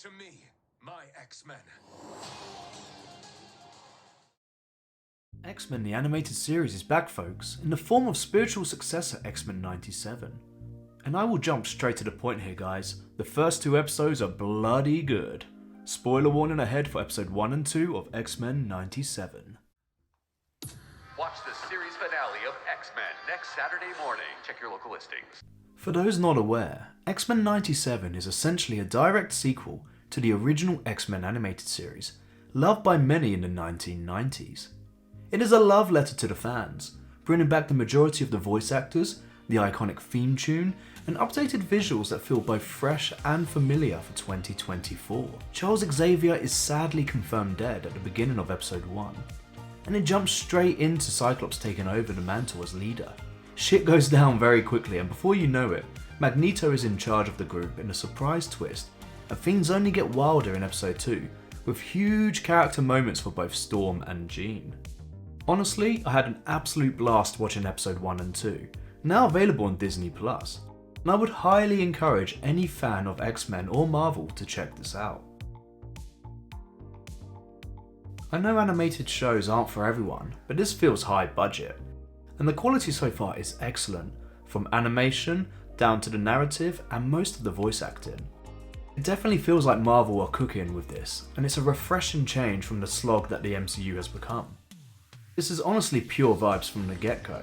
To me, my X-Men. X-Men the Animated Series is back, folks, in the form of spiritual successor X-Men 97. And I will jump straight to the point here, guys. The first two episodes are bloody good. Spoiler warning ahead for episode 1 and 2 of X-Men 97. Watch the series finale of X-Men next Saturday morning. Check your local listings. For those not aware, X-Men 97 is essentially a direct sequel to the original X-Men animated series, loved by many in the 1990s. It is a love letter to the fans, bringing back the majority of the voice actors, the iconic theme tune, and updated visuals that feel both fresh and familiar for 2024. Charles Xavier is sadly confirmed dead at the beginning of episode 1, and it jumps straight into Cyclops taking over the mantle as leader. Shit goes down very quickly, and before you know it, Magneto is in charge of the group in a surprise twist, and things only get wilder in episode 2, with huge character moments for both Storm and Jean. Honestly, I had an absolute blast watching episode 1 and 2, now available on Disney+, and I would highly encourage any fan of X-Men or Marvel to check this out. I know animated shows aren't for everyone, but this feels high budget, and the quality so far is excellent, from animation down to the narrative and most of the voice acting. It definitely feels like Marvel are cooking with this, and it's a refreshing change from the slog that the MCU has become. This is honestly pure vibes from the get-go.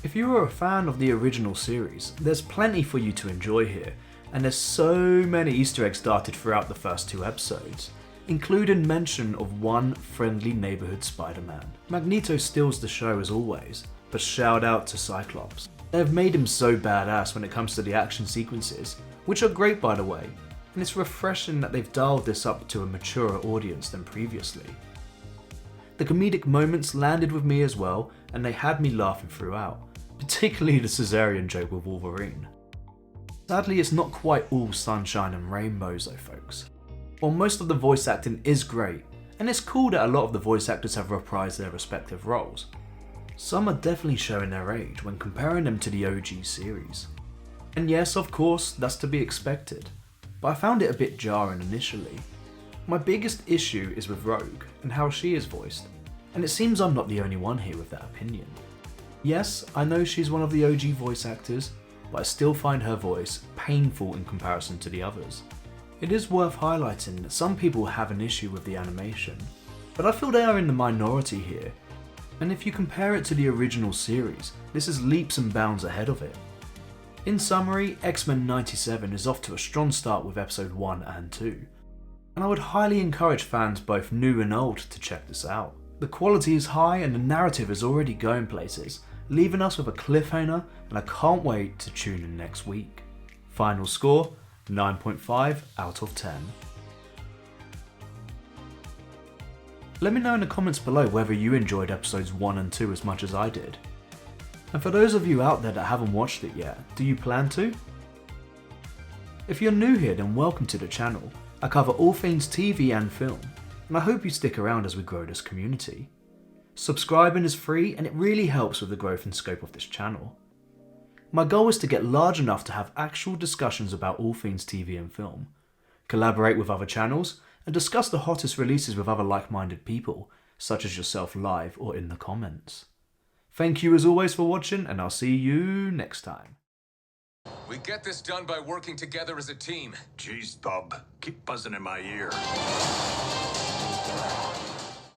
If you are a fan of the original series, there's plenty for you to enjoy here, and there's so many Easter eggs darted throughout the first two episodes, including mention of one friendly neighborhood Spider-Man. Magneto steals the show as always, but shout out to Cyclops. They have made him so badass when it comes to the action sequences, which are great by the way, and it's refreshing that they've dialed this up to a maturer audience than previously. The comedic moments landed with me as well, and they had me laughing throughout, particularly the cesarean joke with Wolverine. Sadly, it's not quite all sunshine and rainbows though, folks. While most of the voice acting is great, and it's cool that a lot of the voice actors have reprised their respective roles, some are definitely showing their age when comparing them to the OG series. And yes, of course, that's to be expected, but I found it a bit jarring initially. My biggest issue is with Rogue and how she is voiced, and it seems I'm not the only one here with that opinion. Yes, I know she's one of the OG voice actors, but I still find her voice painful in comparison to the others. It is worth highlighting that some people have an issue with the animation, but I feel they are in the minority here, and if you compare it to the original series, this is leaps and bounds ahead of it. In summary, X-Men 97 is off to a strong start with episode 1 and 2, and I would highly encourage fans both new and old to check this out. The quality is high and the narrative is already going places, leaving us with a cliffhanger, and I can't wait to tune in next week. Final score, 9.5 out of 10. Let me know in the comments below whether you enjoyed episodes 1 and 2 as much as I did. And for those of you out there that haven't watched it yet, do you plan to? If you're new here, then welcome to the channel. I cover all things TV and film, and I hope you stick around as we grow this community. Subscribing is free and it really helps with the growth and scope of this channel. My goal is to get large enough to have actual discussions about all things TV and film, collaborate with other channels, and discuss the hottest releases with other like-minded people, such as yourself live or in the comments. Thank you as always for watching, and I'll see you next time. We get this done by working together as a team. Jeez, Bob, keep buzzing in my ear.